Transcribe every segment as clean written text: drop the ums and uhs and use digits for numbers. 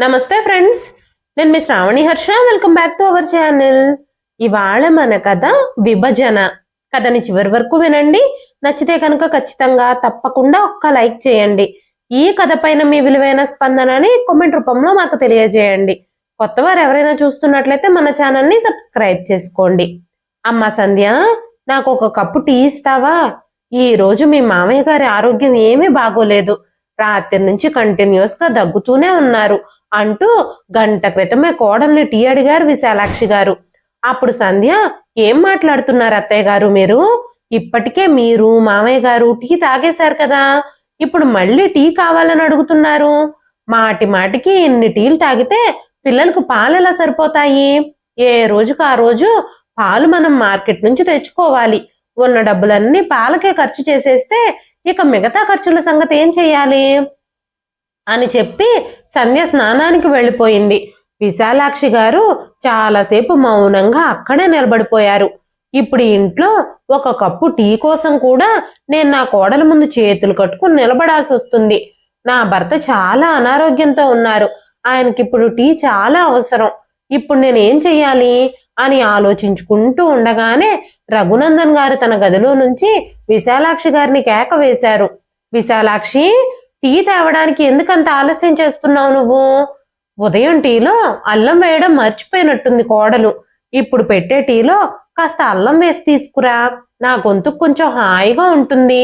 నమస్తే ఫ్రెండ్స్, నేను మీ Shravani Harsha. Welcome back to our channel. ఇవాళ మన కథ విభజన. కథని చివరి వరకు వినండి. నచ్చితే కనుక ఖచ్చితంగా తప్పకుండా ఒక్క లైక్ చేయండి. ఈ కథ పైన మీ విలువైన స్పందనని కామెంట్ రూపంలో మాకు తెలియజేయండి. కొత్తవారు ఎవరైనా చూస్తున్నట్లయితే మన ఛానల్ని సబ్స్క్రైబ్ చేసుకోండి. అమ్మ సంధ్య, నాకు ఒక కప్పు టీ ఇస్తావా? ఈ రోజు మీ మామయ్య గారి ఆరోగ్యం ఏమీ బాగోలేదు. రాత్రి నుంచి కంటిన్యూస్ గా దగ్గుతూనే ఉన్నారు అంటూ గంట క్రితమే కోడల్ని టీ అడిగారు విశాలాక్షి గారు. అప్పుడు సంధ్య, ఏం మాట్లాడుతున్నారు అత్తయ్య గారు మీరు? ఇప్పటికే మీరు మామయ్య గారు టీ తాగేశారు కదా, ఇప్పుడు మళ్ళీ టీ కావాలని అడుగుతున్నారు. మాటి మాటికి ఇన్ని టీలు తాగితే పిల్లలకు పాలు ఎలా సరిపోతాయి? ఏ రోజుకు ఆ రోజు పాలు మనం మార్కెట్ నుంచి తెచ్చుకోవాలి. ఉన్న డబ్బులన్నీ పాలకే ఖర్చు చేసేస్తే ఇక మిగతా ఖర్చుల సంగతి ఏం చెయ్యాలి అని చెప్పి సంధ్య స్నానానికి వెళ్ళిపోయింది. విశాలాక్షి గారు చాలాసేపు మౌనంగా అక్కడే నిలబడిపోయారు. ఇప్పుడు ఇంట్లో ఒక కప్పు టీ కోసం కూడా నేను నా కోడల ముందు చేతులు కట్టుకుని నిలబడాల్సి వస్తుంది. నా భర్త చాలా అనారోగ్యంతో ఉన్నారు. ఆయనకి ఇప్పుడు టీ చాలా అవసరం. ఇప్పుడు నేను ఏం చెయ్యాలి అని ఆలోచించుకుంటూ ఉండగానే రఘునందన్ గారు తన గదిలో నుంచి విశాలాక్షి గారిని కేక వేశారు. విశాలాక్షి, టీ తేవడానికి ఎందుకంత ఆలస్యం చేస్తున్నావు నువ్వు? ఉదయం టీలో అల్లం వేయడం మర్చిపోయినట్టుంది కోడలు. ఇప్పుడు పెట్టే టీలో కాస్త అల్లం వేసి తీసుకురా, నా గొంతుకు కొంచెం హాయిగా ఉంటుంది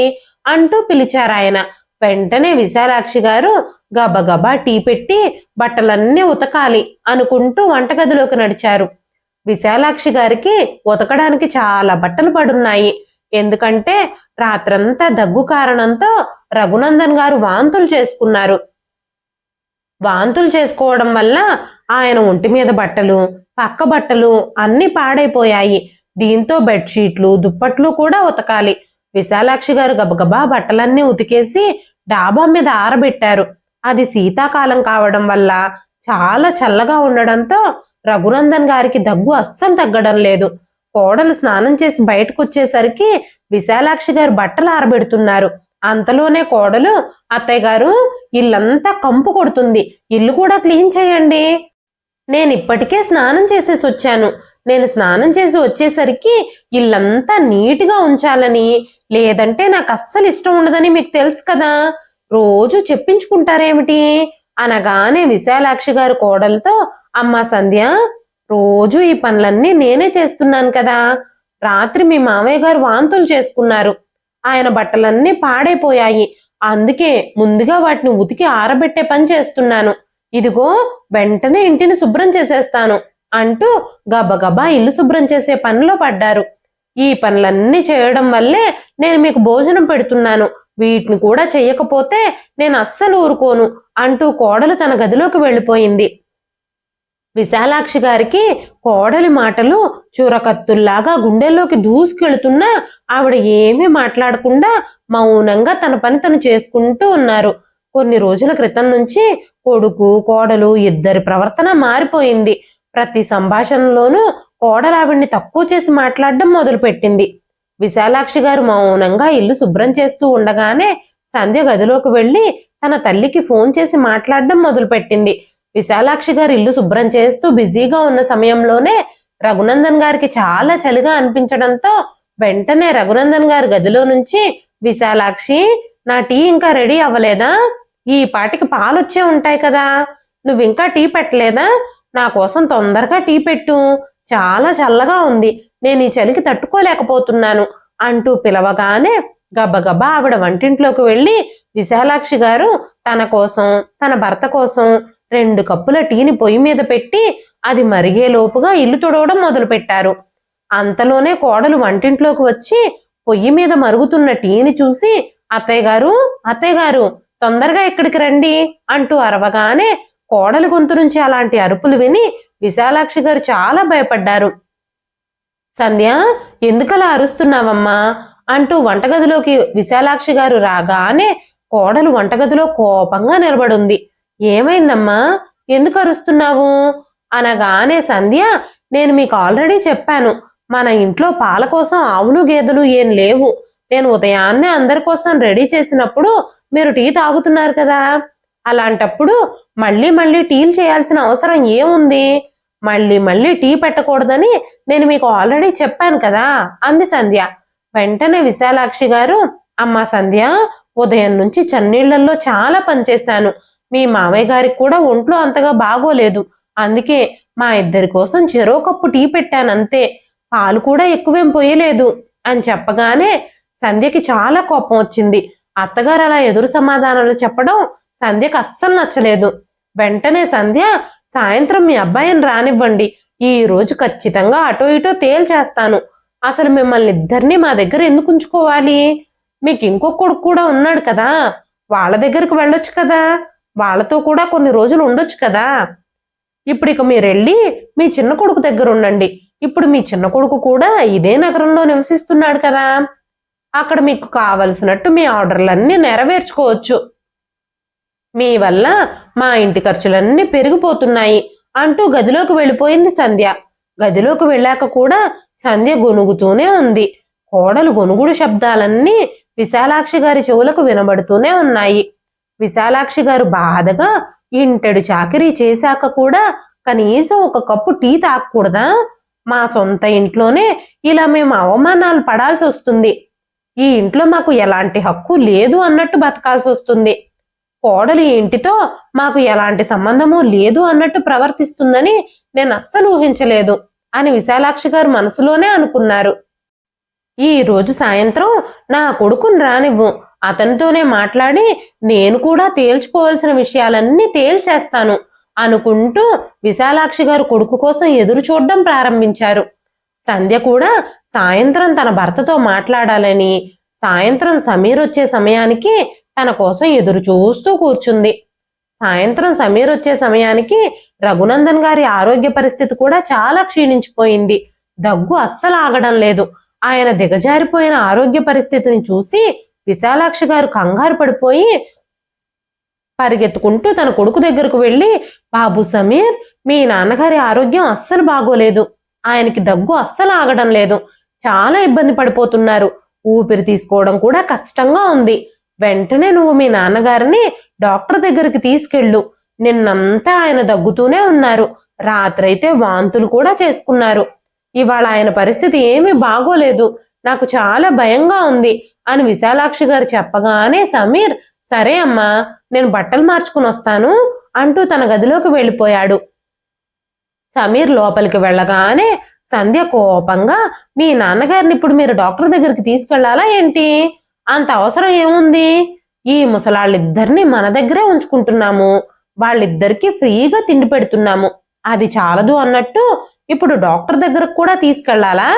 అంటూ పిలిచారు ఆయన. వెంటనే విశాలాక్షి గారు గబగబా టీ పెట్టి బట్టలన్నీ ఉతకాలి అనుకుంటూ వంటగదిలోకి నడిచారు. విశాలాక్షి గారికి ఉతకడానికి చాలా బట్టలు పడున్నాయి. ఎందుకంటే రాత్రంతా దగ్గు కారణంతో రఘునందన్ గారు వాంతులు చేసుకున్నారు. వాంతులు చేసుకోవడం వల్ల ఆయన ఒంటి మీద బట్టలు, పక్క బట్టలు అన్ని పాడైపోయాయి. దీంతో బెడ్షీట్లు, దుప్పట్లు కూడా ఉతకాలి. విశాలాక్షి గారు గబగబా బట్టలన్నీ ఉతికేసి డాబా మీద ఆరబెట్టారు. అది శీతాకాలం కావడం వల్ల చాలా చల్లగా ఉండడంతో రఘునందన్ గారికి దగ్గు అస్సలు తగ్గడం లేదు. కోడలు స్నానం చేసి బయటకు వచ్చేసరికి విశాలాక్షి గారు బట్టలు ఆరబెడుతున్నారు. అంతలోనే కోడలు, అత్తయ్య గారు, ఇల్లంతా కంపు కొడుతుంది, ఇల్లు కూడా క్లీన్ చేయండి. నేను ఇప్పటికే స్నానం చేసేసి వచ్చాను. నేను స్నానం చేసి వచ్చేసరికి ఇల్లంతా నీట్గా ఉంచాలని, లేదంటే నాకు అస్సలు ఇష్టం ఉండదని మీకు తెలుసు కదా, రోజు చెప్పించుకుంటారేమిటి అనగానే విశాలాక్షి గారు కోడలతో, అమ్మ సంధ్య, రోజు ఈ పనులన్నీ నేనే చేస్తున్నాను కదా. రాత్రి మీ మామయ్య గారు వాంతులు చేసుకున్నారు. ఆయన బట్టలన్నీ పాడైపోయాయి. అందుకే ముందుగా వాటిని ఉతికి ఆరబెట్టే పని చేస్తున్నాను. ఇదిగో వెంటనే ఇంటిని శుభ్రం చేసేస్తాను అంటూ గబగబా ఇల్లు శుభ్రం చేసే పనిలో పడ్డారు. ఈ పనులన్నీ చేయడం వల్లే నేను మీకు భోజనం పెడుతున్నాను. వీటిని కూడా చెయ్యకపోతే నేను అస్సలు ఊరుకోను అంటూ కోడలు తన గదిలోకి వెళ్ళిపోయింది. విశాలాక్షి గారికి కోడలి మాటలు చూరకత్తుల్లాగా గుండెల్లోకి దూసుకెళ్తున్నా ఆవిడ ఏమీ మాట్లాడకుండా మౌనంగా తన పని తను చేసుకుంటూ ఉన్నారు. కొన్ని రోజుల క్రితం నుంచి కొడుకు కోడలు ఇద్దరి ప్రవర్తన మారిపోయింది. ప్రతి సంభాషణలోనూ కోడలు ఆవిడ్ని తక్కువ చేసి మాట్లాడడం మొదలుపెట్టింది. విశాలాక్షి గారు మౌనంగా ఇల్లు శుభ్రం చేస్తూ ఉండగానే సంధ్య గదిలోకి వెళ్ళి తన తల్లికి ఫోన్ చేసి మాట్లాడడం మొదలుపెట్టింది. విశాలాక్షి గారు ఇల్లు శుభ్రం చేస్తూ బిజీగా ఉన్న సమయంలోనే రఘునందన్ గారికి చాలా చలిగా అనిపించడంతో వెంటనే రఘునందన్ గారి గదిలో నుంచి, విశాలాక్షి, నా టీ ఇంకా రెడీ అవ్వలేదా? ఈ పాటికి పాలొచ్చే ఉంటాయి కదా, నువ్వు ఇంకా టీ పెట్టలేదా? నా కోసం తొందరగా టీ పెట్టు, చాలా చల్లగా ఉంది, నేను ఈ చలికి తట్టుకోలేకపోతున్నాను అంటూ పిలవగానే గబగబా ఆవిడ వంటింట్లోకి వెళ్ళి విశాలాక్షి గారు తన కోసం, తన భర్త కోసం 2 కప్పుల టీని పొయ్యి మీద పెట్టి అది మరిగేలోపుగా ఇల్లు తుడవడం మొదలు పెట్టారు. అంతలోనే కోడలు వంటింట్లోకి వచ్చి పొయ్యి మీద మరుగుతున్న టీని చూసి, అత్తయ్య గారు, అత్తయ్య గారు, తొందరగా ఇక్కడికి రండి అంటూ అరవగానే కోడలి గొంతు నుంచి అలాంటి అరుపులు విని విశాలాక్షి గారు చాలా భయపడ్డారు. సంధ్య, ఎందుకలా అరుస్తున్నావమ్మా అంటూ వంటగదిలోకి విశాలాక్షి గారు రాగానే కోడలు వంటగదిలో కోపంగా నిలబడుంది. ఏమైందమ్మా, ఎందుకు అరుస్తున్నావు అనగానే సంధ్య, నేను మీకు ఆల్రెడీ చెప్పాను, మన ఇంట్లో పాల కోసం ఆవులు గేదెలు ఏం లేవు. నేను ఉదయాన్నే అందరి కోసం రెడీ చేసినప్పుడు మీరు టీ తాగుతున్నారు కదా, అలాంటప్పుడు మళ్ళీ మళ్ళీ టీలు చేయాల్సిన అవసరం ఏముంది? మళ్ళీ మళ్ళీ టీ పెట్టకూడదని నేను మీకు ఆల్రెడీ చెప్పాను కదా అంది సంధ్య. వెంటనే విశాలాక్షి గారు, అమ్మా సంధ్య, ఉదయం నుంచి చన్నీళ్లలో చాలా పనిచేశాను. మీ మామయ్య గారికి కూడా ఒంట్లో అంతగా బాగోలేదు. అందుకే మా ఇద్దరి కోసం చెరో కప్పు టీ పెట్టానంతే. పాలు కూడా ఎక్కువేం పోయలేదు అని చెప్పగానే సంధ్యకి చాలా కోపం వచ్చింది. అత్తగారు అలా ఎదురు సమాధానాలు చెప్పడం సంధ్యకి అస్సలు నచ్చలేదు. వెంటనే సంధ్య, సాయంత్రం మీ అబ్బాయిని రానివ్వండి, ఈ రోజు ఖచ్చితంగా అటో ఇటో తేల్చేస్తాను. అసలు మిమ్మల్ని ఇద్దరిని మా దగ్గర ఎందుకు ఉంచుకోవాలి? మీకు ఇంకొక కొడుకు కూడా ఉన్నాడు కదా, వాళ్ళ దగ్గరకు వెళ్ళొచ్చు కదా, వాళ్ళతో కూడా కొన్ని రోజులు ఉండొచ్చు కదా. ఇప్పుడు ఇక మీరు వెళ్ళి మీ చిన్న కొడుకు దగ్గర ఉండండి. ఇప్పుడు మీ చిన్న కొడుకు కూడా ఇదే నగరంలో నివసిస్తున్నాడు కదా, అక్కడ మీకు కావలసినట్టు మీ ఆర్డర్లన్నీ నెరవేర్చుకోవచ్చు. మీ వల్ల మా ఇంటి ఖర్చులన్నీ పెరిగిపోతున్నాయి అంటూ గదిలోకి వెళ్ళిపోయింది సంధ్య. గదిలోకి వెళ్ళాక కూడా సంధ్య గొనుగుతూనే ఉంది. కోడలు గొనుగుడు శబ్దాలన్నీ విశాలాక్షి గారి చెవులకు వినబడుతూనే ఉన్నాయి. విశాలాక్షి గారు బాధగా, ఇంటెడు చాకిరీ చేశాక కూడా కనీసం ఒక కప్పు టీ తాగకూడదా? మా సొంత ఇంట్లోనే ఇలా మేము అవమానాలు పడాల్సి వస్తుంది. ఈ ఇంట్లో మాకు ఎలాంటి హక్కు లేదు అన్నట్టు బతకాల్సి వస్తుంది. కోడలి ఇంటితో మాకు ఎలాంటి సంబంధము లేదు అన్నట్టు ప్రవర్తిస్తుందని నేను అస్సలు ఊహించలేదు అని విశాలాక్షి గారు మనసులోనే అనుకున్నారు. ఈ రోజు సాయంత్రం నా కొడుకుని రానివ్వు, అతనితోనే మాట్లాడి నేను కూడా తేల్చుకోవాల్సిన విషయాలన్నీ తేల్చేస్తాను అనుకుంటూ విశాలాక్షి గారు కొడుకు కోసం ఎదురు చూడడం ప్రారంభించారు. సంధ్య కూడా సాయంత్రం తన భర్తతో మాట్లాడాలని, సాయంత్రం సమీర్ వచ్చే సమయానికి తన కోసం ఎదురు చూస్తూ కూర్చుంది. సాయంత్రం సమీర్ వచ్చే సమయానికి రఘునందన్ గారి ఆరోగ్య పరిస్థితి కూడా చాలా క్షీణించిపోయింది. దగ్గు అస్సలు ఆగడం లేదు. ఆయన దిగజారిపోయిన ఆరోగ్య పరిస్థితిని చూసి విశాలాక్షి గారు కంగారు పడిపోయి పరిగెత్తుకుంటూ తన కొడుకు దగ్గరకు వెళ్ళి, బాబు సమీర్, మీ నాన్నగారి ఆరోగ్యం అస్సలు బాగోలేదు. ఆయనకి దగ్గు అస్సలు ఆగడం లేదు. చాలా ఇబ్బంది పడిపోతున్నారు. ఊపిరి తీసుకోవడం కూడా కష్టంగా ఉంది. వెంటనే నువ్వు మీ నాన్నగారిని డాక్టర్ దగ్గరికి తీసుకెళ్ళు. నిన్నంతా ఆయన దగ్గుతూనే ఉన్నారు. రాత్రైతే వాంతులు కూడా చేసుకున్నారు. ఇవాళ ఆయన పరిస్థితి ఏమీ బాగోలేదు. నాకు చాలా భయంగా ఉంది అని విశాలాక్షి గారు చెప్పగానే సమీర్, సరే అమ్మా, నేను బట్టలు మార్చుకుని వస్తాను అంటూ తన గదిలోకి వెళ్ళిపోయాడు. సమీర్ లోపలికి వెళ్ళగానే సంధ్య కోపంగా, మీ నాన్నగారిని ఇప్పుడు మీరు డాక్టర్ దగ్గరికి తీసుకెళ్లాలా ఏంటి? అంత అవసరం ఏముంది? ఈ ముసలాళ్ళిద్దరిని మన దగ్గరే ఉంచుకుంటున్నాము. వాళ్ళిద్దరికీ ఫ్రీగా తిండి పెడుతున్నాము. అది చాలదు అన్నట్టు ఇప్పుడు డాక్టర్ దగ్గరకు కూడా తీసుకెళ్లాలా?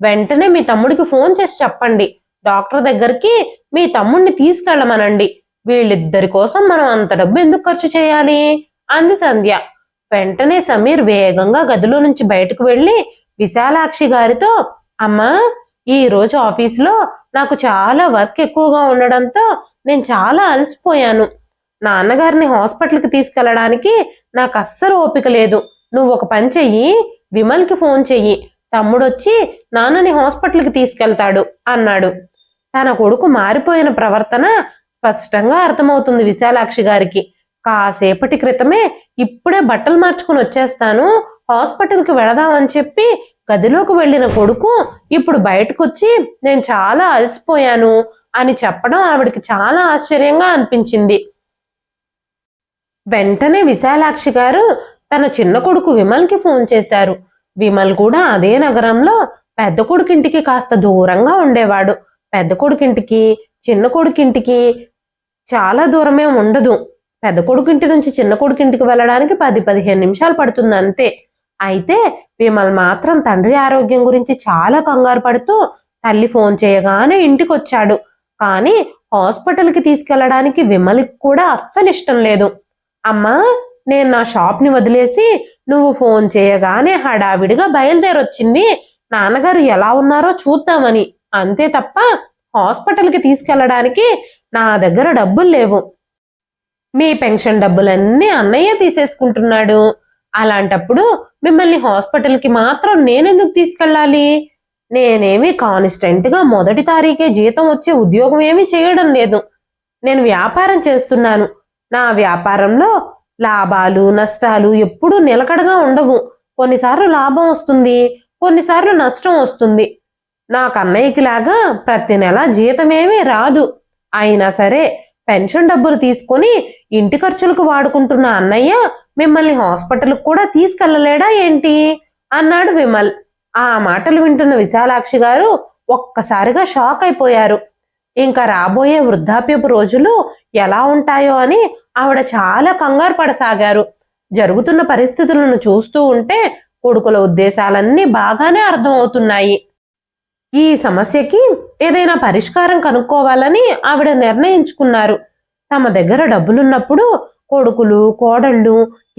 వెంటనే మీ తమ్ముడికి ఫోన్ చేసి చెప్పండి, డాక్టర్ దగ్గరికి మీ తమ్ముడిని తీసుకెళ్ళమనండి. వీళ్ళిద్దరి కోసం మనం అంత డబ్బు ఎందుకు ఖర్చు చేయాలి అంది సంధ్య. వెంటనే సమీర్ వేగంగా గదిలో నుంచి బయటకు వెళ్ళి విశాలాక్షి గారితో, అమ్మా, ఈ రోజు ఆఫీసులో నాకు చాలా వర్క్ ఎక్కువగా ఉండడంతో నేను చాలా అలసిపోయాను. నాన్నగారిని హాస్పిటల్కి తీసుకెళ్లడానికి నాకు అస్సలు ఓపిక లేదు. నువ్వు ఒక పని చెయ్యి, విమల్కి ఫోన్ చెయ్యి, తమ్ముడొచ్చి నాన్నని హాస్పిటల్కి తీసుకెళ్తాడు అన్నాడు. తన కొడుకు మారిపోయిన ప్రవర్తన స్పష్టంగా అర్థమవుతుంది విశాలాక్షి గారికి. కాసేపటి క్రితమే ఇప్పుడే బట్టలు మార్చుకుని వచ్చేస్తాను, హాస్పిటల్కి వెళదామని చెప్పి గదిలోకి వెళ్ళిన కొడుకు ఇప్పుడు బయటకొచ్చి నేను చాలా అలసిపోయాను అని చెప్పడం ఆవిడికి చాలా ఆశ్చర్యంగా అనిపించింది. వెంటనే విశాలాక్షి గారు తన చిన్న కొడుకు విమల్కి ఫోన్ చేశారు. విమల్ కూడా అదే నగరంలో పెద్ద కొడుకింటికి కాస్త దూరంగా ఉండేవాడు. పెద్ద కొడుకింటికి చిన్న కొడుకింటికి చాలా దూరమే ఉండదు. పెద్ద కొడుకింటి నుంచి చిన్న కొడుకింటికి వెళ్ళడానికి 10-15 నిమిషాలు పడుతుంది అంతే. అయితే విమల్ మాత్రం తండ్రి ఆరోగ్యం గురించి చాలా కంగారు పడుతూ తల్లి ఫోన్ చేయగానే ఇంటికి వచ్చాడు. కానీ హాస్పిటల్కి తీసుకెళ్లడానికి విమల్కి కూడా అస్సలు ఇష్టం లేదు. అమ్మా, నేను నా షాప్ని వదిలేసి నువ్వు ఫోన్ చేయగానే హడావిడిగా బయలుదేరొచ్చింది నాన్నగారు ఎలా ఉన్నారో చూద్దామని, అంతే తప్ప హాస్పిటల్కి తీసుకెళ్లడానికి నా దగ్గర డబ్బులు లేవు. మీ పెన్షన్ డబ్బులన్నీ అన్నయ్య తీసేసుకుంటున్నాడు. అలాంటప్పుడు మిమ్మల్ని హాస్పిటల్కి మాత్రం నేనెందుకు తీసుకెళ్ళాలి? నేనేమి కాన్స్టెంట్గా 1వ తారీఖే జీతం వచ్చే ఉద్యోగం ఏమీ చేయడం లేదు. నేను వ్యాపారం చేస్తున్నాను. నా వ్యాపారంలో లాభాలు నష్టాలు ఎప్పుడూ నిలకడగా ఉండవు. కొన్నిసార్లు లాభం వస్తుంది, కొన్నిసార్లు నష్టం వస్తుంది. నా కన్నయ్యకి లాగా ప్రతి నెల జీతమేమీ రాదు. అయినా సరే పెన్షన్ డబ్బులు తీసుకొని ఇంటి ఖర్చులకు వాడుకుంటున్న అన్నయ్య మిమ్మల్ని హాస్పిటల్కి కూడా తీసుకెళ్లలేడా ఏంటి అన్నాడు విమల్. ఆ మాటలు వింటున్న విశాలాక్షి గారు ఒక్కసారిగా షాక్ అయిపోయారు. ఇంకా రాబోయే వృద్ధాప్యపు రోజులు ఎలా ఉంటాయో అని ఆవిడ చాలా కంగారు పడసాగారు. జరుగుతున్న పరిస్థితులను చూస్తూ ఉంటే కొడుకుల ఉద్దేశాలన్నీ బాగానే అర్థమవుతున్నాయి. ఈ సమస్యకి ఏదైనా పరిష్కారం కనుక్కోవాలని ఆవిడ నిర్ణయించుకున్నారు. తమ దగ్గర డబ్బులున్నప్పుడు కొడుకులు కోడళ్ళు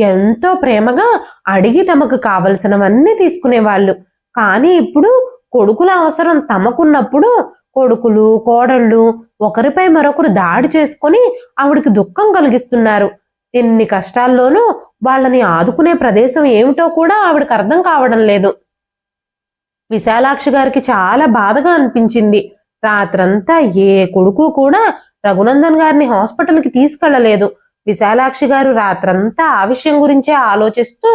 ఎంతో ప్రేమగా అడిగి తమకు కావలసినవన్నీ తీసుకునేవాళ్ళు. కానీ ఇప్పుడు కొడుకుల అవసరం తమకున్నప్పుడు కొడుకులు కోడళ్ళు ఒకరిపై మరొకరు దాడి చేసుకొని ఆవిడికి దుఃఖం కలిగిస్తున్నారు. ఎన్ని కష్టాల్లోనూ వాళ్ళని ఆదుకునే ప్రదేశం ఏమిటో కూడా ఆవిడకి అర్థం కావడం లేదు. విశాలాక్షి గారికి చాలా బాధగా అనిపించింది. రాత్రంతా ఏ కొడుకు కూడా రఘునందన్ గారిని హాస్పిటల్కి తీసుకెళ్లలేదు. విశాలాక్షి గారు రాత్రంతా ఆ విషయం గురించే ఆలోచిస్తూ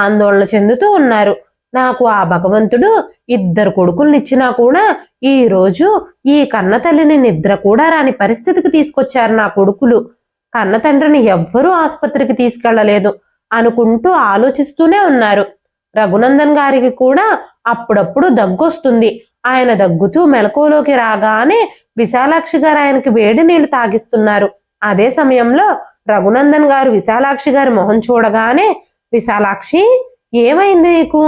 ఆందోళన చెందుతూ ఉన్నారు. నాకు ఆ భగవంతుడు 2 కొడుకుల్నిచ్చినా కూడా ఈ రోజు ఈ కన్న తల్లిని నిద్ర కూడా రాని పరిస్థితికి తీసుకొచ్చారు నా కొడుకులు. కన్న తండ్రిని ఎవ్వరూ ఆసుపత్రికి తీసుకెళ్లలేదు అనుకుంటూ ఆలోచిస్తూనే ఉన్నారు. రఘునందన్ గారికి కూడా అప్పుడప్పుడు దగ్గొస్తుంది. ఆయన దగ్గుతూ మెలకువలోకి రాగానే విశాలాక్షి గారు ఆయనకి వేడి నీళ్లు తాగిస్తున్నారు. అదే సమయంలో రఘునందన్ గారు విశాలాక్షి గారి మొహం చూడగానే, విశాలాక్షి, ఏమైంది నీకు?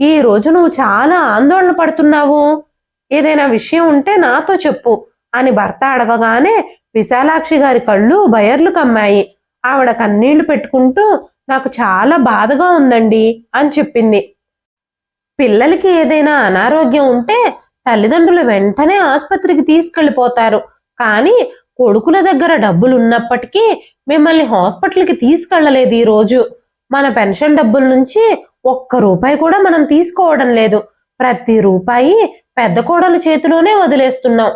ఈ రోజు నువ్వు చాలా ఆందోళన పడుతున్నావు. ఏదైనా విషయం ఉంటే నాతో చెప్పు అని భర్త అడగగానే విశాలాక్షి గారి కళ్ళు బయర్లు కమ్మాయి. ఆవిడ కన్నీళ్లు పెట్టుకుంటూ, నాకు చాలా బాధగా ఉందండి అని చెప్పింది. పిల్లలకి ఏదైనా అనారోగ్యం ఉంటే తల్లిదండ్రులు వెంటనే ఆసుపత్రికి తీసుకెళ్లిపోతారు. కానీ కొడుకుల దగ్గర డబ్బులు ఉన్నప్పటికీ మిమ్మల్ని హాస్పిటల్కి తీసుకెళ్లలేదు. ఈ రోజు మన పెన్షన్ డబ్బుల నుంచి ₹1 కూడా మనం తీసుకోవడం లేదు. ప్రతి రూపాయి పెద్ద కోడల చేతిలోనే వదిలేస్తున్నాం.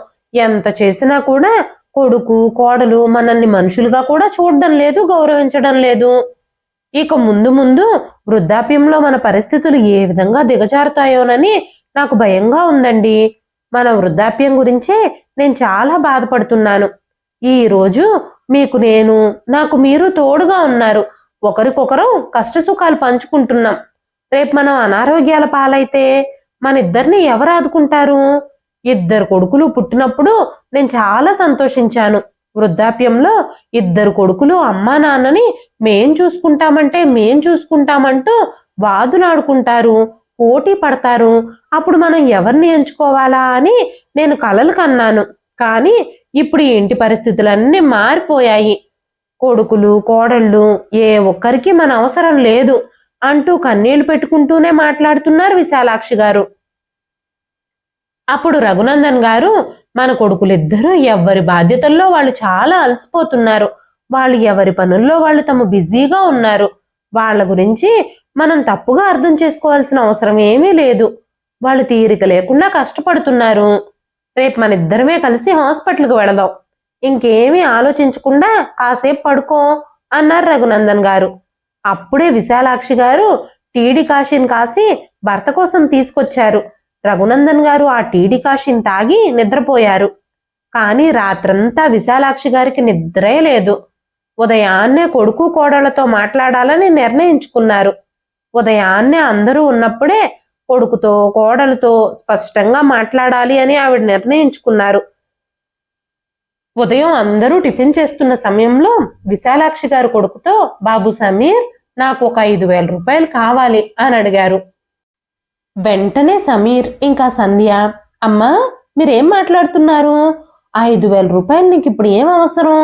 ఎంత చేసినా కూడా కొడుకు కోడలు మనల్ని మనుషులుగా కూడా చూడడం లేదు, గౌరవించడం లేదు. ఇక ముందు ముందు వృద్ధాప్యంలో మన పరిస్థితులు ఏ విధంగా దిగజారుతాయోనని నాకు భయంగా ఉందండి. మన వృద్ధాప్యం గురించే నేను చాలా బాధపడుతున్నాను. ఈ రోజు మీకు నేను, నాకు మీరు తోడుగా ఉన్నారు. ఒకరికొకరు కష్టసుఖాలు పంచుకుంటున్నాం. రేపు మనం అనారోగ్యాల పాలైతే మన ఇద్దరిని ఎవరు ఆదుకుంటారు? 2 కొడుకులు పుట్టినప్పుడు నేను చాలా సంతోషించాను. వృద్ధాప్యంలో 2 కొడుకులు అమ్మా నాన్నని మేం చూసుకుంటామంటూ వాదులాడుకుంటారు, పోటీ పడతారు. అప్పుడు మనం ఎవరిని ఎంచుకోవాలా అని నేను కలలు కన్నాను. కానీ ఇప్పుడు ఈ ఇంటి పరిస్థితులన్నీ మారిపోయాయి. కొడుకులు కోడళ్ళు ఏ ఒక్కరికి మన అవసరం లేదు అంటూ కన్నీళ్లు పెట్టుకుంటూనే మాట్లాడుతున్నారు విశాలాక్షి గారు. అప్పుడు రఘునందన్ గారు, మన కొడుకులిద్దరూ ఎవరి బాధ్యతల్లో వాళ్ళు చాలా అలసిపోతున్నారు. వాళ్ళు ఎవరి పనుల్లో వాళ్ళు తమ బిజీగా ఉన్నారు. వాళ్ళ గురించి మనం తప్పుగా అర్థం చేసుకోవాల్సిన అవసరం ఏమీ లేదు. వాళ్ళు తీరిక లేకుండా కష్టపడుతున్నారు. రేపు మన ఇద్దరమే కలిసి హాస్పిటల్కి వెళదాం. ఇంకేమీ ఆలోచించకుండా కాసేపు పడుకో అన్నారు రఘునందన్ గారు. అప్పుడే విశాలాక్షి గారు టీడి కాశీని కాసి భర్త కోసం తీసుకొచ్చారు. రఘునందన్ గారు ఆ టీడి కాశీని తాగి నిద్రపోయారు. కానీ రాత్రంతా విశాలాక్షి గారికి నిద్రే లేదు. ఉదయాన్నే కొడుకు కోడళ్లతో మాట్లాడాలని నిర్ణయించుకున్నారు. ఉదయాన్నే అందరూ ఉన్నప్పుడే కొడుకుతో కోడలతో స్పష్టంగా మాట్లాడాలి అని ఆవిడ నిర్ణయించుకున్నారు. ఉదయం అందరూ టిఫిన్ చేస్తున్న సమయంలో విశాలాక్షి గారు కొడుకుతో, బాబు సమీర్, నాకు ఒక ₹5,000 కావాలి అని అడిగారు. వెంటనే సమీర్ ఇంకా సంధ్య, అమ్మా మీరేం మాట్లాడుతున్నారు? ₹5,000 నీకు ఇప్పుడు ఏం అవసరం?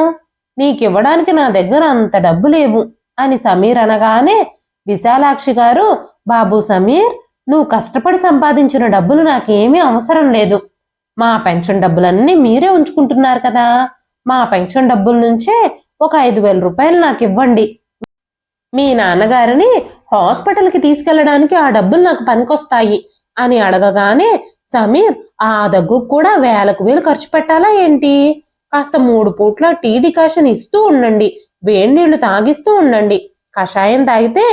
నీకివ్వడానికి నా దగ్గర అంత డబ్బు లేవు అని సమీర్ అనగానే విశాలాక్షి గారు, బాబు సమీర్, నువ్వు కష్టపడి సంపాదించిన డబ్బులు నాకేమీ అవసరం లేదు. మా పెన్షన్ డబ్బులన్నీ మీరే ఉంచుకుంటున్నారు కదా, మా పెన్షన్ డబ్బుల నుంచే ఒక ₹5,000 నాకు ఇవ్వండి. మీ నాన్నగారిని హాస్పిటల్కి తీసుకెళ్లడానికి ఆ డబ్బులు నాకు పనికొస్తాయి అని అడగగానే సమీర్, ఆ దగ్గుకు కూడా 1,000 ఖర్చు పెట్టాలా ఏంటి? కాస్త 3 పూట్ల టీ డికాషన్ ఇస్తూ ఉండండి, వేడి నీళ్లు తాగిస్తూ ఉండండి. కషాయం తాగితే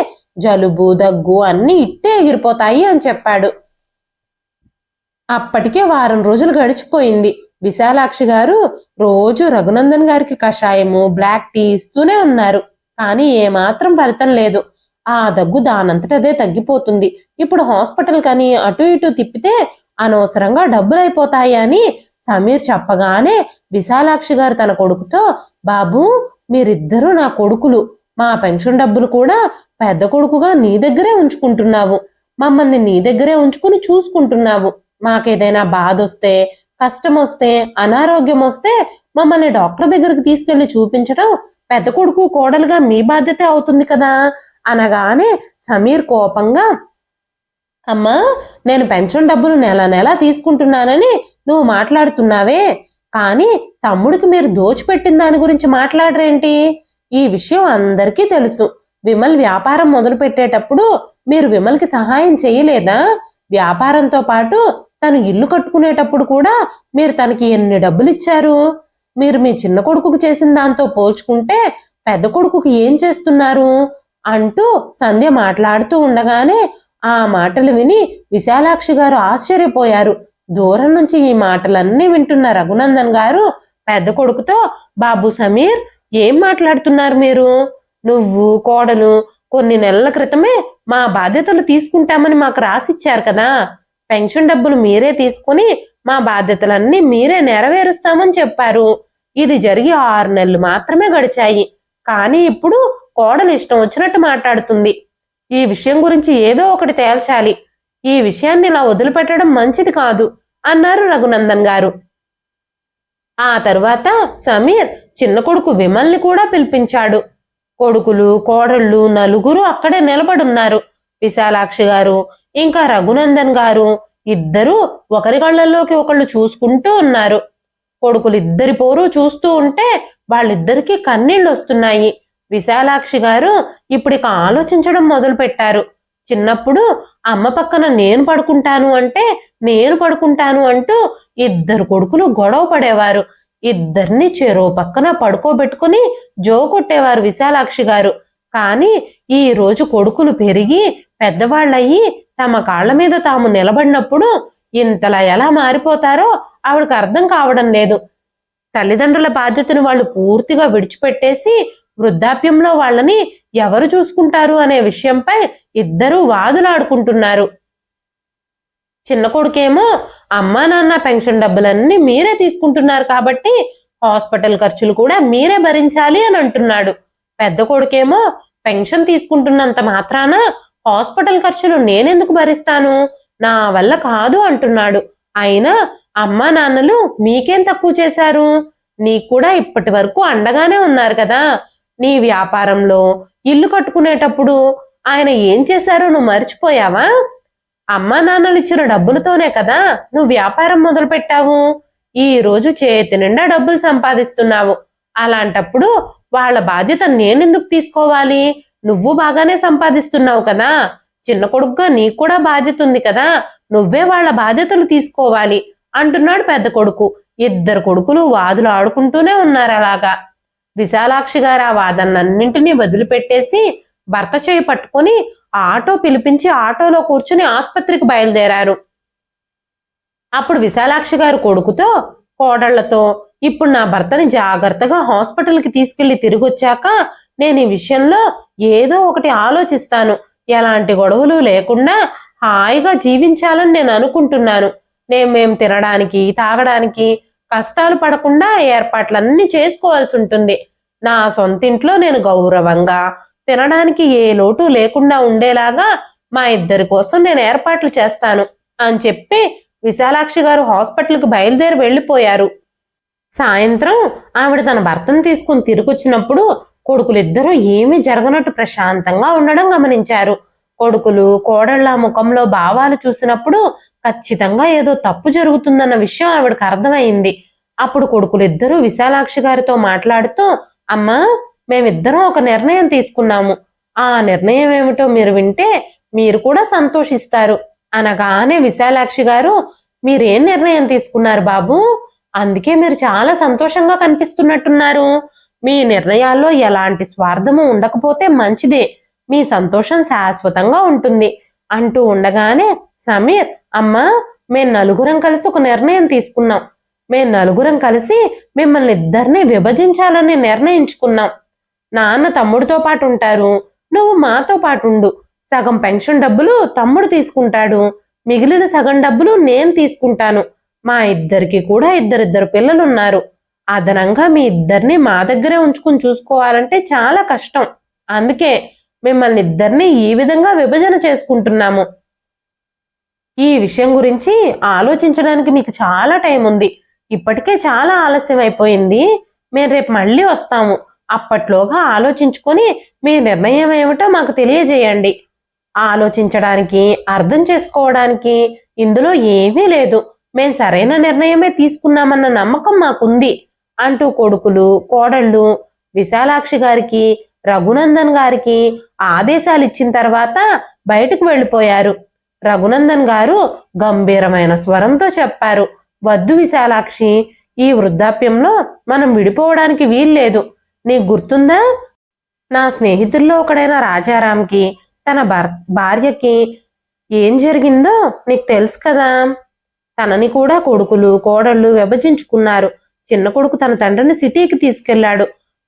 జలుబు దగ్గు అన్నీ ఇట్టే ఎగిరిపోతాయి అని చెప్పాడు. అప్పటికే వారం రోజులు గడిచిపోయింది. విశాలాక్షి గారు రోజు రఘునందన్ గారికి కషాయము బ్లాక్ టీ ఇస్తూనే ఉన్నారు. కానీ ఏమాత్రం ఫలితం లేదు. ఆ దగ్గు దానంతటదే తగ్గిపోతుంది. ఇప్పుడు హాస్పిటల్ కని అటు ఇటు తిప్పితే అనవసరంగా డబ్బులు అయిపోతాయి అని సమీర్ చెప్పగానే విశాలాక్షి గారు తన కొడుకుతో, బాబు మీరిద్దరూ నా కొడుకులు, మా పెన్షన్ డబ్బులు కూడా పెద్ద కొడుకుగా నీ దగ్గరే ఉంచుకుంటున్నావు, మమ్మల్ని నీ దగ్గరే ఉంచుకుని చూసుకుంటున్నావు. మాకేదైనా బాధ వస్తే, కష్టం వస్తే, అనారోగ్యం వస్తే మమ్మల్ని డాక్టర్ దగ్గరికి తీసుకెళ్లి చూపించడం పెద్ద కొడుకు కోడలుగా మీ బాధ్యత అవుతుంది కదా అనగానే సమీర్ కోపంగా, అమ్మా నేను పెన్షన్ డబ్బులు నెల నెలా తీసుకుంటున్నానని నువ్వు మాట్లాడుతున్నావే, కానీ తమ్ముడికి మీరు దోచిపెట్టిన దాని గురించి మాట్లాడరేంటి? ఈ విషయం అందరికీ తెలుసు. విమల్ వ్యాపారం మొదలు పెట్టేటప్పుడు మీరు విమల్కి సహాయం చేయలేదా? వ్యాపారంతో పాటు తను ఇల్లు కట్టుకునేటప్పుడు కూడా మీరు తనకి ఎన్ని డబ్బులు ఇచ్చారు? మీరు మీ చిన్న కొడుకుకు చేసిన దాంతో పోల్చుకుంటే పెద్ద కొడుకుకి ఏం చేస్తున్నారు అంటూ సంధ్య మాట్లాడుతూ ఉండగానే ఆ మాటలు విని విశాలాక్షి గారు ఆశ్చర్యపోయారు. దూరం నుంచి ఈ మాటలన్నీ వింటున్న రఘునందన్ గారు పెద్ద కొడుకుతో, బాబు సమీర్ ఏం మాట్లాడుతున్నారు మీరు? నువ్వు కోడలు కొన్ని నెలల క్రితమే మా బాధ్యతలు తీసుకుంటామని మాకు రాసిచ్చారు కదా. పెన్షన్ డబ్బులు మీరే తీసుకుని మా బాధ్యతలన్నీ మీరే నెరవేరుస్తామని చెప్పారు. ఇది జరిగి 6 నెలలు మాత్రమే గడిచాయి. కానీ ఇప్పుడు కోడలు ఇష్టం వచ్చినట్టు మాట్లాడుతుంది. ఈ విషయం గురించి ఏదో ఒకటి తేల్చాలి. ఈ విషయాన్ని ఇలా వదిలిపెట్టడం మంచిది కాదు అన్నారు రఘునందన్ గారు. ఆ తరువాత సమీర్ చిన్న కొడుకు విమల్ని కూడా పిలిపించాడు. కొడుకులు కోడళ్ళు నలుగురు అక్కడే నిలబడున్నారు. విశాలాక్షి గారు ఇంకా రఘునందన్ గారు ఇద్దరూ ఒకరి కళ్ళల్లోకి ఒకళ్ళు చూసుకుంటూ ఉన్నారు. కొడుకులిద్దరి పోరు చూస్తూ ఉంటే వాళ్ళిద్దరికీ కన్నీళ్ళు వస్తున్నాయి. విశాలాక్షి గారు ఇప్పుడిక ఆలోచించడం మొదలు పెట్టారు. చిన్నప్పుడు అమ్మ పక్కన నేను పడుకుంటాను అంటే నేను పడుకుంటాను అంటూ ఇద్దరు కొడుకులు గొడవ పడేవారు. ఇద్దరిని చెరో పక్కన పడుకోబెట్టుకుని జో కొట్టేవారు విశాలాక్షి గారు. కానీ ఈ రోజు కొడుకులు పెరిగి పెద్దవాళ్ళయ్యి తమ కాళ్ల మీద తాము నిలబడినప్పుడు ఇంతలా ఎలా మారిపోతారో ఆవిడకి అర్థం కావడం లేదు. తల్లిదండ్రుల బాధ్యతను వాళ్ళు పూర్తిగా విడిచిపెట్టేసి వృద్ధాప్యంలో వాళ్ళని ఎవరు చూసుకుంటారు అనే విషయంపై ఇద్దరూ వాదులాడుకుంటున్నారు. చిన్న కొడుకేమో అమ్మా నాన్న పెన్షన్ డబ్బులన్నీ మీరే తీసుకుంటున్నారు కాబట్టి హాస్పిటల్ ఖర్చులు కూడా మీరే భరించాలి అని అంటున్నాడు. పెద్ద కొడుకేమో పెన్షన్ తీసుకుంటున్నంత మాత్రాన హాస్పిటల్ ఖర్చులు నేనెందుకు భరిస్తాను, నా వల్ల కాదు అంటున్నాడు. అయినా అమ్మా నాన్నలు మీకేం తక్కువ చేశారు? నీకు కూడా ఇప్పటి వరకు అండగానే ఉన్నారు కదా. నీ వ్యాపారంలో ఇల్లు కట్టుకునేటప్పుడు ఆయన ఏం చేశారో నువ్వు మర్చిపోయావా? అమ్మా నాన్నలు ఇచ్చిన డబ్బులతోనే కదా నువ్వు వ్యాపారం మొదలు పెట్టావు. ఈ రోజు చేతి నిండా డబ్బులు సంపాదిస్తున్నావు. అలాంటప్పుడు వాళ్ళ బాధ్యత నేనెందుకు తీసుకోవాలి? నువ్వు బాగానే సంపాదిస్తున్నావు కదా. చిన్న కొడుకుగా నీకు కూడా బాధ్యత ఉంది కదా, నువ్వే వాళ్ళ బాధ్యతలు తీసుకోవాలి అంటున్నాడు పెద్ద కొడుకు. ఇద్దరు కొడుకులు వాదులు ఆడుకుంటూనే ఉన్నారు అలాగా. విశాలాక్షి గారు ఆ వాదనన్నింటినీ వదిలిపెట్టేసి భర్త చేయి పట్టుకుని ఆటో పిలిపించి ఆటోలో కూర్చుని ఆసుపత్రికి బయలుదేరారు. అప్పుడు విశాలాక్షి గారు కొడుకుతో కోడళ్లతో, ఇప్పుడు నా భర్తని జాగ్రత్తగా హాస్పిటల్కి తీసుకెళ్లి తిరిగొచ్చాక నేను ఈ విషయంలో ఏదో ఒకటి ఆలోచిస్తాను. ఎలాంటి గొడవలు లేకుండా హాయిగా జీవించాలని నేను అనుకుంటున్నాను. మేము తినడానికి తాగడానికి కష్టాలు పడకుండా ఏర్పాట్లన్నీ చేసుకోవాల్సి ఉంటుంది. నా సొంతింట్లో నేను గౌరవంగా తినడానికి ఏ లోటు లేకుండా ఉండేలాగా మా ఇద్దరి కోసం నేను ఏర్పాట్లు చేస్తాను అని చెప్పి విశాలాక్షి గారు హాస్పిటల్కి బయలుదేరి వెళ్ళిపోయారు. సాయంత్రం ఆవిడ తన భర్తను తీసుకుని తిరిగొచ్చినప్పుడు కొడుకులిద్దరూ ఏమీ జరగనట్టు ప్రశాంతంగా ఉండడం గమనించారు. కొడుకులు కోడళ్ల ముఖంలో భావాలు చూసినప్పుడు ఖచ్చితంగా ఏదో తప్పు జరుగుతుందన్న విషయం ఆవిడకి అర్థమైంది. అప్పుడు కొడుకులిద్దరూ విశాలాక్షి గారితో మాట్లాడుతూ, అమ్మా మేమిద్దరం ఒక నిర్ణయం తీసుకున్నాము. ఆ నిర్ణయం ఏమిటో మీరు వింటే మీరు కూడా సంతోషిస్తారు అనగానే విశాలాక్షి గారు, మీరేం నిర్ణయం తీసుకున్నారు బాబు? అందుకే మీరు చాలా సంతోషంగా కనిపిస్తున్నట్టున్నారు. మీ నిర్ణయాల్లో ఎలాంటి స్వార్థము ఉండకపోతే మంచిదే, మీ సంతోషం శాశ్వతంగా ఉంటుంది అంటూ ఉండగానే సమీర్, అమ్మా, మేము నలుగురం కలిసి ఒక నిర్ణయం తీసుకున్నాం. మేము నలుగురం కలిసి మిమ్మల్ని ఇద్దరిని విభజించాలని నిర్ణయించుకున్నాం. నాన్న తమ్ముడితో పాటు ఉంటారు, నువ్వు మాతో పాటు ఉండు. సగం పెన్షన్ డబ్బులు తమ్ముడు తీసుకుంటాడు, మిగిలిన సగం డబ్బులు నేను తీసుకుంటాను. మా ఇద్దరికి కూడా ఇద్దరిద్దరు పిల్లలున్నారు. అదనంగా మీ ఇద్దరిని మా దగ్గరే ఉంచుకుని చూసుకోవాలంటే చాలా కష్టం. అందుకే మిమ్మల్ని ఇద్దరిని ఈ విధంగా విభజన చేసుకుంటున్నాము. ఈ విషయం గురించి ఆలోచించడానికి మీకు చాలా టైం ఉంది. ఇప్పటికే చాలా ఆలస్యం అయిపోయింది. మేము రేపు మళ్ళీ వస్తాము. అప్పట్లోగా ఆలోచించుకొని మీ నిర్ణయం ఏమిటో మాకు తెలియజేయండి. ఆలోచించడానికి, అర్థం చేసుకోవడానికి ఇందులో ఏమీ లేదు. మేం సరైన నిర్ణయమే తీసుకున్నామన్న నమ్మకం మాకుంది అంటూ కొడుకులు, కోడళ్ళు విశాలాక్షి గారికి, రఘునందన్ గారికి ఆదేశాలు ఇచ్చిన తర్వాత బయటకు వెళ్ళిపోయారు. రఘునందన్ గారు గంభీరమైన స్వరంతో చెప్పారు, వద్దు విశాలాక్షి, ఈ వృద్ధాప్యంలో మనం విడిపోవడానికి వీల్లేదు. నీకు గుర్తుందా, నా స్నేహితుల్లో ఒకడైన రాజారాంకి తన భార్యకి ఏం జరిగిందో నీకు తెలుసు కదా. తనని కూడా కొడుకులు, కోడళ్ళు విభజించుకున్నారు. చిన్న కొడుకు తన తండ్రిని సిటీకి తీసుకెళ్లాడు.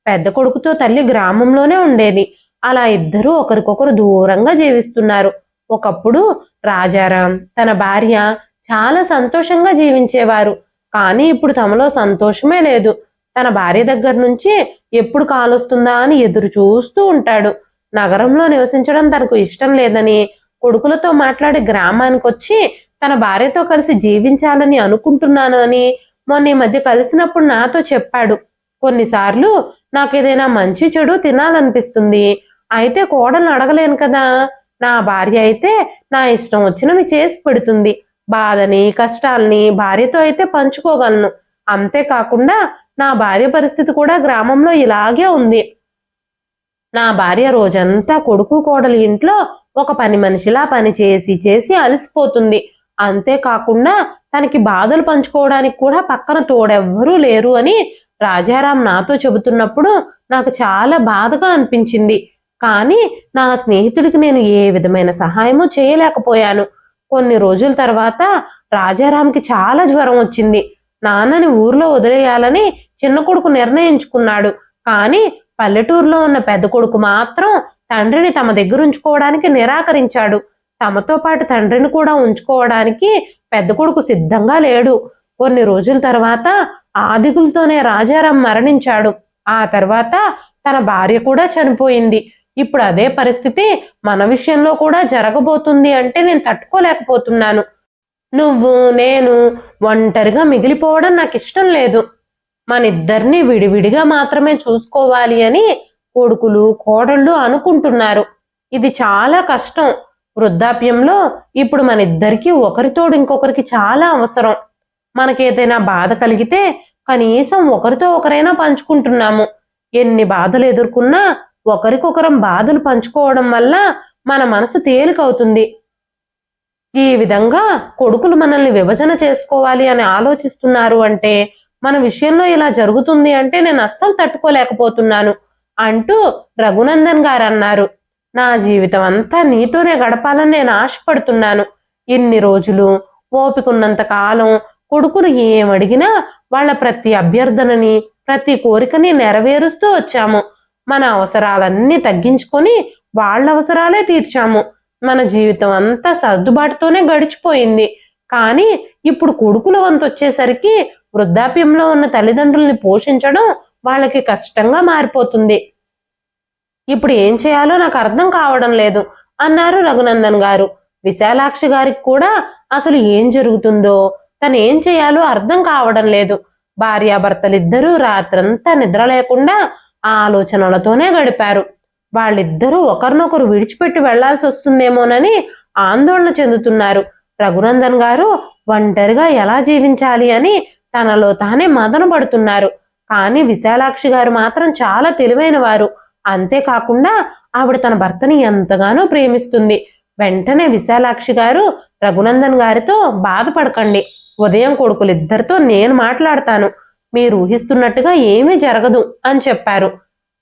పెద్ద కొడుకుతో తల్లి గ్రామంలోనే ఉండేది. అలా ఇద్దరూ ఒకరికొకరు దూరంగా జీవిస్తున్నారు. ఒకప్పుడు రాజారాం, తన భార్య చాలా సంతోషంగా జీవించేవారు. కానీ ఇప్పుడు తమలో సంతోషమే లేదు. తన భార్య దగ్గర నుంచి ఎప్పుడు కాలొస్తుందా అని ఎదురు చూస్తూ ఉంటాడు. నగరంలో నివసించడం తనకు ఇష్టం లేదని కొడుకులతో మాట్లాడి గ్రామానికి వచ్చి తన భార్యతో కలిసి జీవించాలని అనుకుంటున్నాను అని మొన్న ఈ మధ్య కలిసినప్పుడు నాతో చెప్పాడు. కొన్నిసార్లు నాకేదైనా మంచి చెడు తినాలనిపిస్తుంది. అయితే కోడలను అడగలేను కదా. నా భార్య అయితే నా ఇష్టం వచ్చినవి చేసి పెడుతుంది. బాధని, కష్టాల్ని భార్యతో అయితే పంచుకోగలను. అంతేకాకుండా నా భార్య పరిస్థితి కూడా గ్రామంలో ఇలాగే ఉంది. నా భార్య రోజంతా కొడుకు కోడలి ఇంట్లో ఒక పని మనిషిలా పని చేసి చేసి అలసిపోతుంది. అంతేకాకుండా తనకి బాధలు పంచుకోవడానికి కూడా పక్కన తోడెవ్వరూ లేరు అని రాజారాం నాతో చెబుతున్నప్పుడు నాకు చాలా బాధగా అనిపించింది. కానీ నా స్నేహితుడికి నేను ఏ విధమైన సహాయము చేయలేకపోయాను. కొన్ని రోజుల తర్వాత రాజారాంకి చాలా జ్వరం వచ్చింది. నాన్నని ఊర్లో వదిలేయాలని చిన్న కొడుకు నిర్ణయించుకున్నాడు. కానీ పల్లెటూరులో ఉన్న పెద్ద కొడుకు మాత్రం తండ్రిని తమ దగ్గర ఉంచుకోవడానికి నిరాకరించాడు. తమతో పాటు తండ్రిని కూడా ఉంచుకోవడానికి పెద్ద కొడుకు సిద్ధంగా లేడు. కొన్ని రోజుల తర్వాత ఆ దిగులతోనే రాజారాం మరణించాడు. ఆ తర్వాత తన భార్య కూడా చనిపోయింది. ఇప్పుడు అదే పరిస్థితి మన విషయంలో కూడా జరగబోతుంది అంటే నేను తట్టుకోలేకపోతున్నాను. నువ్వు, నేను ఒంటరిగా మిగిలిపోవడం నాకు ఇష్టం లేదు. మనిద్దరిని విడివిడిగా మాత్రమే చూసుకోవాలి అని కొడుకులు, కోడళ్ళు అనుకుంటున్నారు. ఇది చాలా కష్టం. వృద్ధాప్యంలో ఇప్పుడు మన ఇద్దరికి ఒకరితోడు ఇంకొకరికి చాలా అవసరం. మనకేదైనా బాధ కలిగితే కనీసం ఒకరితో ఒకరైనా పంచుకుంటున్నాము. ఎన్ని బాధలు ఎదుర్కొన్నా ఒకరికొకరం బాధలు పంచుకోవడం వల్ల మన మనసు తేలికవుతుంది. ఈ విధంగా కొడుకులు మనల్ని విభజన చేసుకోవాలి అని ఆలోచిస్తున్నారు అంటే మన విషయంలో ఇలా జరుగుతుంది అంటే నేను అస్సలు తట్టుకోలేకపోతున్నాను అంటూ రఘునందన్ గారు అన్నారు. నా జీవితం అంతా నీతోనే గడపాలని నేను ఆశపడుతున్నాను. ఇన్ని రోజులు ఓపికన్నంత కాలం కొడుకులు ఏమడిగినా వాళ్ళ ప్రతి అభ్యర్థనని, ప్రతి కోరికని నెరవేరుస్తూ వచ్చాము. మన అవసరాలన్నీ తగ్గించుకొని వాళ్ళ అవసరాలే తీర్చాము. మన జీవితం అంతా సర్దుబాటుతోనే గడిచిపోయింది. కానీ ఇప్పుడు కొడుకుల వంతు వచ్చేసరికి వృద్ధాప్యంలో ఉన్న తల్లిదండ్రుల్ని పోషించడం వాళ్ళకి కష్టంగా మారిపోతుంది. ఇప్పుడు ఏం చేయాలో నాకు అర్థం కావడం లేదు అన్నారు రఘునందన్ గారు. విశాలాక్షి గారికి కూడా అసలు ఏం జరుగుతుందో, తను ఏం చేయాలో అర్థం కావడం లేదు. భార్యాభర్తలిద్దరూ రాత్రంతా నిద్ర లేకుండా ఆలోచనలతోనే గడిపారు. వాళ్ళిద్దరూ ఒకరినొకరు విడిచిపెట్టి వెళ్లాల్సి వస్తుందేమోనని ఆందోళన చెందుతున్నారు. రఘునందన్ గారు ఒంటరిగా ఎలా జీవించాలి అని తనలో తానే మదన పడుతున్నారు. కానీ విశాలాక్షి గారు మాత్రం చాలా తెలివైన వారు. అంతేకాకుండా ఆవిడ తన భర్తని ఎంతగానో ప్రేమిస్తుంది. వెంటనే విశాలాక్షి గారు రఘునందన్ గారితో బాధపడకండి, ఉదయం కొడుకులిద్దరితో నేను మాట్లాడతాను. మీరు ఊహిస్తున్నట్టుగా ఏమీ జరగదు అని చెప్పారు.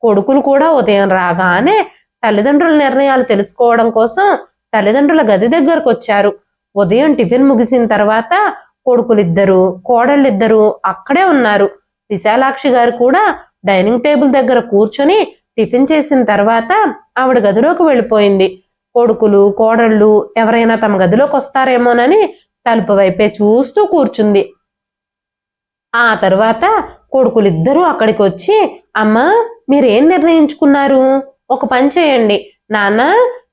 కొడుకులు కూడా ఉదయం రాగానే తల్లిదండ్రుల నిర్ణయాలు తెలుసుకోవడం కోసం తల్లిదండ్రుల గది దగ్గరకు వచ్చారు. ఉదయం టిఫిన్ ముగిసిన తర్వాత కొడుకులిద్దరూ కోడళ్ళిద్దరూ అక్కడే ఉన్నారు. విశాలాక్షి గారు కూడా డైనింగ్ టేబుల్ దగ్గర కూర్చొని టిఫిన్ చేసిన తర్వాత ఆవిడ గదిలోకి వెళ్ళిపోయింది. కొడుకులు కోడళ్ళు ఎవరైనా తమ గదిలోకి వస్తారేమోనని తలుపు వైపే చూస్తూ కూర్చుంది. ఆ తర్వాత కొడుకులిద్దరూ అక్కడికి వచ్చి, అమ్మా మీరేం నిర్ణయించుకున్నారు? ఒక పని చేయండి, నాన్న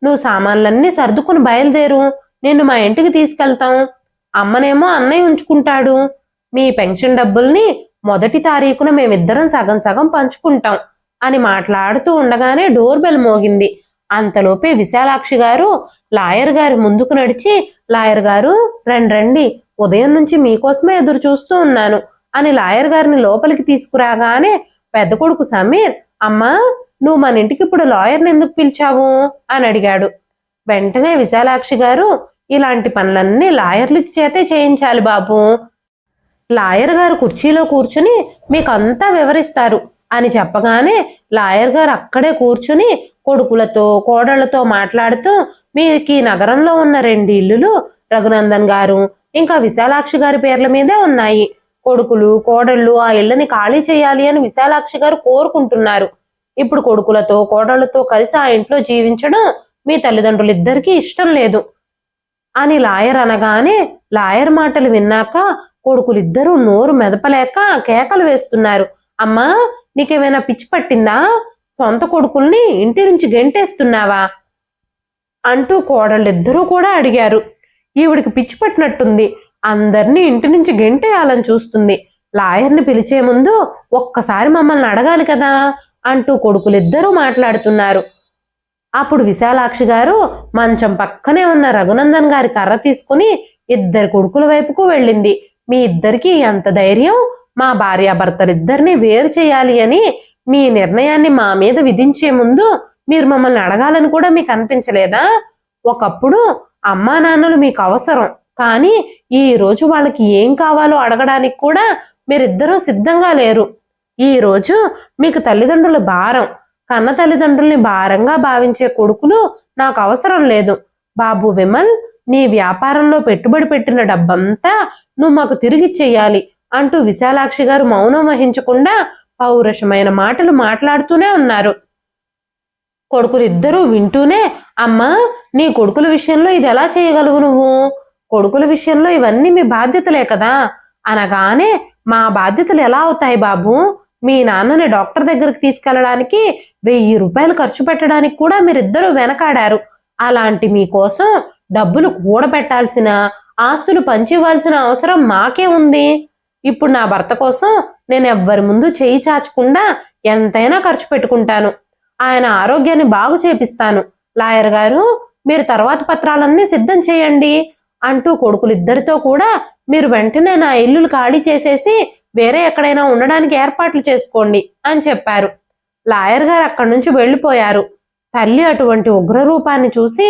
నువ్వు సామాన్లన్నీ సర్దుకుని బయలుదేరు, నిన్ను మా ఇంటికి తీసుకెళ్తాం. అమ్మనేమో అన్నయ్య ఉంచుకుంటాడు. మీ పెన్షన్ డబ్బుల్ని 1వ తారీఖున మేమిద్దరం సగం సగం పంచుకుంటాం అని మాట్లాడుతూ ఉండగానే డోర్ బెల్ మోగింది. అంతలోపే విశాలాక్షి గారు లాయర్ గారి ముందుకు నడిచి, లాయర్ గారు రండి, ఉదయం నుంచి మీకోసమే ఎదురు చూస్తూ ఉన్నాను అని లాయర్ గారిని లోపలికి తీసుకురాగానే పెద్ద కొడుకు సమీర్, అమ్మా నువ్వు మన ఇంటికి ఇప్పుడు లాయర్ని ఎందుకు పిలిచావు అని అడిగాడు. వెంటనే విశాలాక్షి గారు, ఇలాంటి పనులన్నీ లాయర్ల చేతే చేయించాలి బాబు, లాయర్ గారు కుర్చీలో కూర్చుని మీకంతా వివరిస్తారు అని చెప్పగానే లాయర్ గారు అక్కడే కూర్చుని కొడుకులతో కోడళ్లతో మాట్లాడుతూ, మీకు ఈ నగరంలో ఉన్న 2 ఇల్లులు రఘునందన్ గారు ఇంకా విశాలాక్షి గారి పేర్ల మీదే ఉన్నాయి. కొడుకులు కోడళ్ళు ఆ ఇళ్ళని ఖాళీ చేయాలి అని విశాలాక్షి గారు కోరుకుంటున్నారు. ఇప్పుడు కొడుకులతో కోడళ్లతో కలిసి ఆ ఇంట్లో జీవించడం మీ తల్లిదండ్రులిద్దరికీ ఇష్టం లేదు అని లాయర్ అనగానే లాయర్ మాటలు విన్నాక కొడుకులిద్దరూ నోరు మెదపలేక కేకలు వేస్తున్నారు. అమ్మా నీకేమైనా పిచ్చి పట్టిందా? సొంత కొడుకుల్ని ఇంటి నుంచి గెంటేస్తున్నావా అంటూ కోడళ్ళిద్దరూ కూడా అడిగారు. ఈవిడికి పిచ్చి పట్టినట్టుంది, అందరినీ ఇంటి నుంచి గెంటేయాలని చూస్తుంది. లాయర్ని పిలిచే ముందు ఒక్కసారి మమ్మల్ని అడగాలి కదా అంటూ కొడుకులిద్దరూ మాట్లాడుతున్నారు. అప్పుడు విశాలాక్షి గారు మంచం పక్కనే ఉన్న రఘునందన్ గారి కర్ర తీసుకుని 2 కొడుకుల వైపుకు వెళ్ళింది. మీ ఇద్దరికీ ఎంత ధైర్యం? మా భార్యాభర్తలిద్దరినీ వేరు చేయాలి అని మీ నిర్ణయాన్ని మా మీద విధించే ముందు మీరు మమ్మల్ని అడగాలని కూడా మీకు అనిపించలేదా? ఒకప్పుడు అమ్మా నాన్నలు మీకు అవసరం, కానీ ఈ రోజు వాళ్ళకి ఏం కావాలో అడగడానికి కూడా మీరిద్దరూ సిద్ధంగా లేరు. ఈ రోజు మీకు తల్లిదండ్రుల భారం, కన్న తల్లిదండ్రుల్ని భారంగా భావించే కొడుకులు నాకు అవసరం లేదు. బాబు విమల్, నీ వ్యాపారంలో పెట్టుబడి పెట్టిన డబ్బంతా నువ్వు మాకు తిరిగిచ్చేయాలి అంటూ విశాలాక్షి గారు మౌనం వహించకుండా పౌరుషమైన మాటలు మాట్లాడుతూనే ఉన్నారు. కొడుకులిద్దరూ వింటూనే, అమ్మా నీ కొడుకుల విషయంలో ఇది ఎలా చేయగలవు నువ్వు? కొడుకుల విషయంలో ఇవన్నీ మీ బాధ్యతలే కదా అనగానే, మా బాధ్యతలు ఎలా అవుతాయి బాబు? మీ నాన్నని డాక్టర్ దగ్గరికి తీసుకెళ్లడానికి 1000 రూపాయలు ఖర్చు పెట్టడానికి కూడా మీరిద్దరూ వెనకాడారు. అలాంటి మీకోసం డబ్బులు కూడబెట్టాల్సిన, ఆస్తులు పంచివ్వాల్సిన అవసరం మాకే ఉంది. ఇప్పుడు నా భర్త కోసం నేను ఎవ్వరి ముందు చేయి చాచకుండా ఎంతైనా ఖర్చు పెట్టుకుంటాను. ఆయన ఆరోగ్యాన్ని బాగు చేపిస్తాను. లాయర్ గారు మీరు తర్వాత పత్రాలన్నీ సిద్ధం చేయండి అంటూ కొడుకులిద్దరితో కూడా మీరు వెంటనే నా ఇల్లులు ఖాళీ చేసేసి వేరే ఎక్కడైనా ఉండడానికి ఏర్పాట్లు చేసుకోండి అని చెప్పారు. లాయర్ గారు అక్కడి నుంచి వెళ్ళిపోయారు. తల్లి అటువంటి ఉగ్రరూపాన్ని చూసి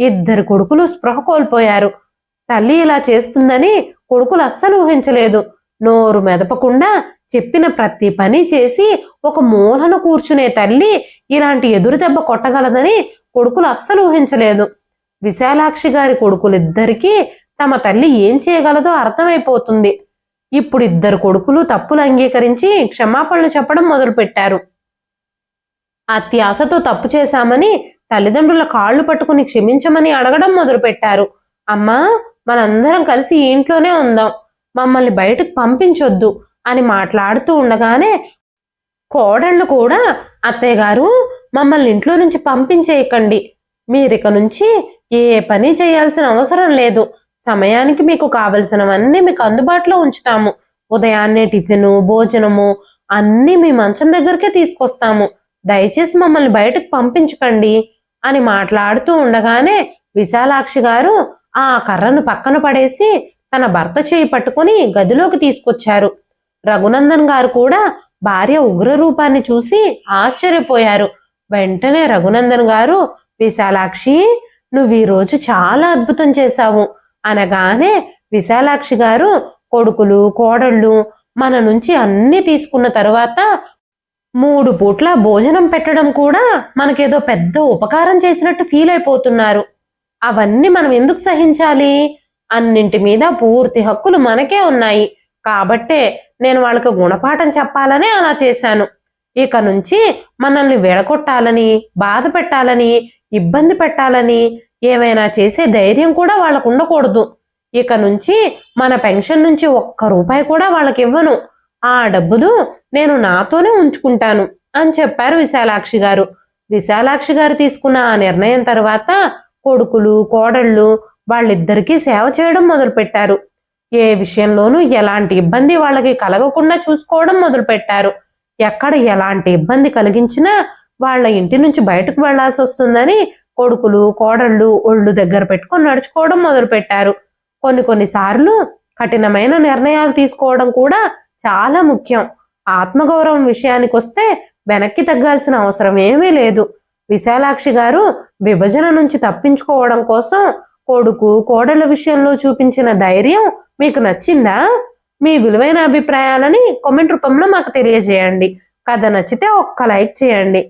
2 కొడుకులు స్పృహ కోల్పోయారు. తల్లి ఇలా చేస్తుందని కొడుకులు అస్సలు ఊహించలేదు. నోరు మెదపకుండా చెప్పిన ప్రతి పని చేసి ఒక మూలన కూర్చునే తల్లి ఇలాంటి ఎదురు దెబ్బ కొట్టగలదని కొడుకులు అస్సలు ఊహించలేదు. విశాలాక్షి గారి కొడుకులిద్దరికీ తమ తల్లి ఏం చేయగలదో అర్థమైపోతుంది. ఇప్పుడు 2 కొడుకులు తప్పులు అంగీకరించి క్షమాపణలు చెప్పడం మొదలుపెట్టారు. అత్యాశతో తప్పు చేశామని తల్లిదండ్రుల కాళ్ళు పట్టుకుని క్షమించమని అడగడం మొదలుపెట్టారు. అమ్మా మనందరం కలిసి ఈ ఇంట్లోనే ఉందాం, మమ్మల్ని బయటకు పంపించొద్దు అని మాట్లాడుతూ ఉండగానే కోడళ్ళు కూడా, అత్తయ్య గారు మమ్మల్ని ఇంట్లో నుంచి పంపించేయకండి, మీరిక నుంచి ఏ పని చేయాల్సిన అవసరం లేదు, సమయానికి మీకు కావలసినవన్నీ మీకు అందుబాటులో ఉంచుతాము, ఉదయాన్నే టిఫిను భోజనము అన్నీ మీ మంచం దగ్గరికే తీసుకొస్తాము, దయచేసి మమ్మల్ని బయటకు పంపించకండి అని మాట్లాడుతూ ఉండగానే విశాలాక్షి గారు ఆ కర్రను పక్కన పడేసి తన భర్త చేయి పట్టుకుని గదిలోకి తీసుకొచ్చారు. రఘునందన్ గారు కూడా భార్య ఉగ్రరూపాన్ని చూసి ఆశ్చర్యపోయారు. వెంటనే రఘునందన్ గారు, విశాలాక్షి నువ్వు ఈరోజు చాలా అద్భుతం చేశావు అనగానే విశాలాక్షి గారు కొడుకులు కోడళ్ళు మన నుంచి అన్నీ తీసుకున్న తరువాత 3 పూట్ల భోజనం పెట్టడం కూడా మనకేదో పెద్ద ఉపకారం చేసినట్టు ఫీల్ అయిపోతున్నారు. అవన్నీ మనం ఎందుకు సహించాలి? అన్నింటి మీద పూర్తి హక్కులు మనకే ఉన్నాయి. కాబట్టే నేను వాళ్ళకి గుణపాఠం చెప్పాలనే అలా చేశాను. ఇక నుంచి మనల్ని విడగొట్టాలని, బాధ పెట్టాలని, ఇబ్బంది పెట్టాలని, ఏమైనా చేసే ధైర్యం కూడా వాళ్ళకు ఉండకూడదు. ఇక నుంచి మన పెన్షన్ నుంచి ఒక్క రూపాయి కూడా వాళ్ళకి ఇవ్వను. ఆ డబ్బులు నేను నాతోనే ఉంచుకుంటాను అని చెప్పారు విశాలాక్షి గారు. విశాలాక్షి గారు తీసుకున్న ఆ నిర్ణయం తర్వాత కొడుకులు, కోడళ్ళు వాళ్ళిద్దరికీ సేవ చేయడం మొదలుపెట్టారు. ఏ విషయంలోనూ ఎలాంటి ఇబ్బంది వాళ్ళకి కలగకుండా చూసుకోవడం మొదలుపెట్టారు. ఎక్కడ ఎలాంటి ఇబ్బంది కలిగించినా వాళ్ళ ఇంటి నుంచి బయటకు వెళ్లాల్సి వస్తుందని కొడుకులు, కోడళ్ళు ఒళ్ళు దగ్గర పెట్టుకొని నడుచుకోవడం మొదలుపెట్టారు. కొన్నిసార్లు కఠినమైన నిర్ణయాలు తీసుకోవడం కూడా చాలా ముఖ్యం. ఆత్మగౌరవం విషయానికి వస్తే వెనక్కి తగ్గాల్సిన అవసరం ఏమీ లేదు. విశాలాక్షి గారు విభజన నుంచి తప్పించుకోవడం కోసం కొడుకు, కోడళ్ళ విషయంలో చూపించిన ధైర్యం మీకు నచ్చిందా? మీ విలువైన అభిప్రాయాలని కామెంట్ రూపంలో మాకు తెలియజేయండి. కథ నచ్చితే ఒక్క లైక్ చేయండి.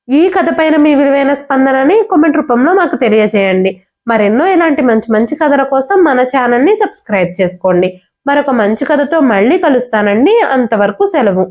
ఈ కథ పైన మీ విలువైన స్పందనని కామెంట్ రూపంలో మాకు తెలియజేయండి. మరెన్నో ఇలాంటి మంచి మంచి కథల కోసం మన ఛానల్ని సబ్స్క్రైబ్ చేసుకోండి. మరొక మంచి కథతో మళ్ళీ కలుస్తానండి. అంతవరకు సెలవు.